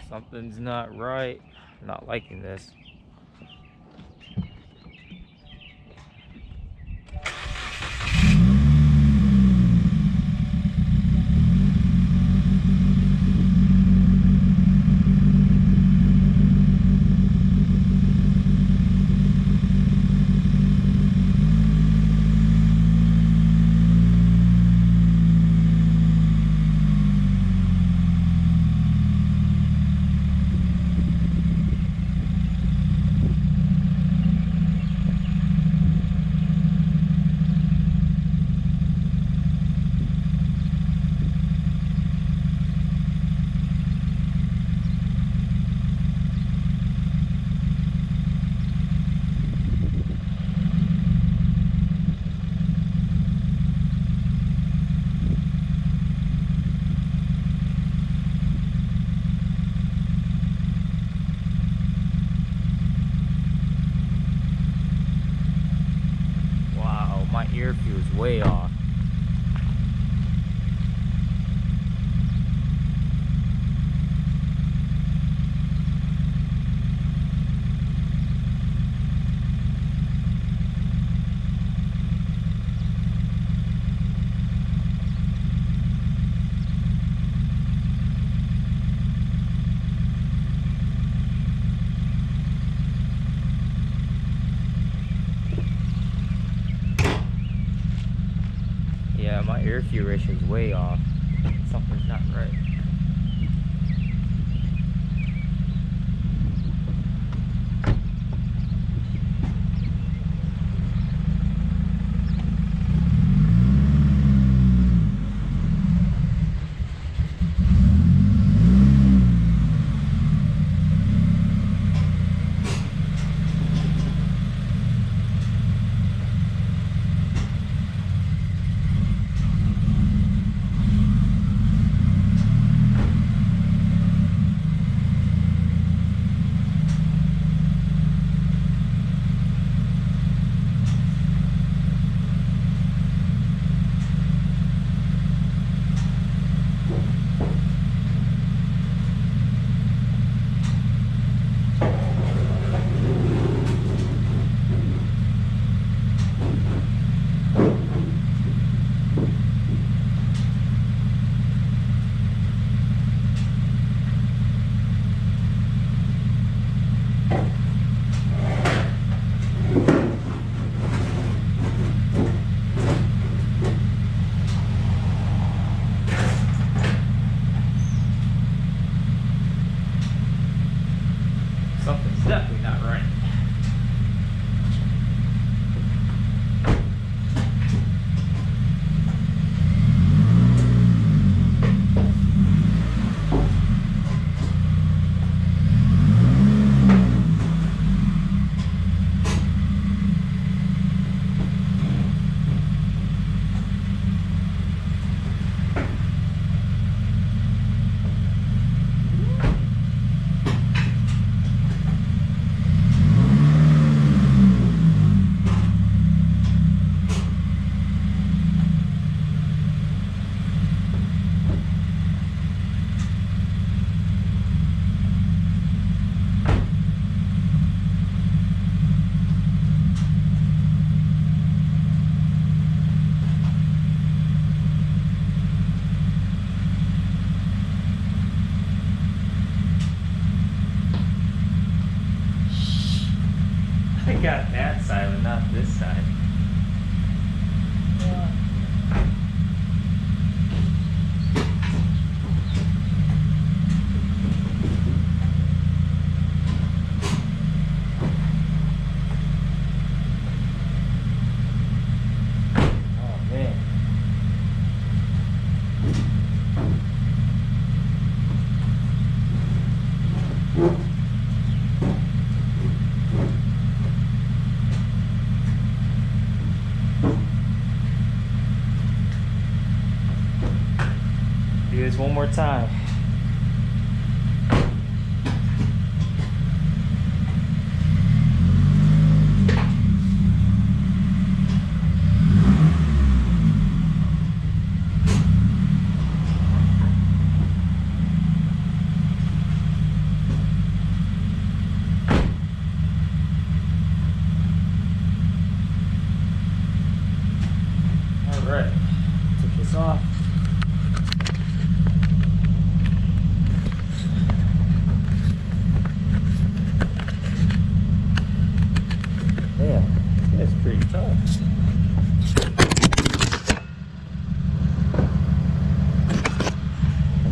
Something's not right. I'm not liking this. Wow, my ear feels way off. Yeah, my ear feel ratio is way off. Something's not right. Something's definitely not right. I got that side, but not this side. Oh man. Do this one more time.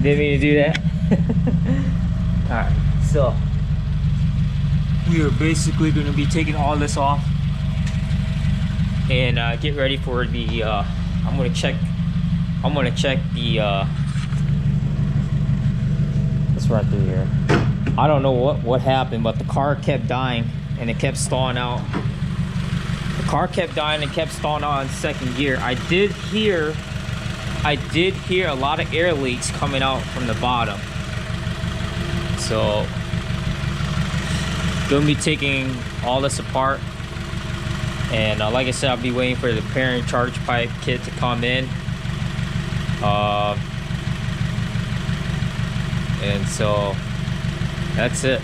Didn't mean to do that. Alright, so we are basically going to be taking all this off and get ready for the I'm gonna check the let's run through here. I don't know what happened, but the car kept dying and it kept stalling out. The car kept dying and kept stalling out in second gear. I did hear a lot of air leaks coming out from the bottom. So gonna be taking all this apart, and like I said, I'll be waiting for the pairing charge pipe kit to come in. And so that's it.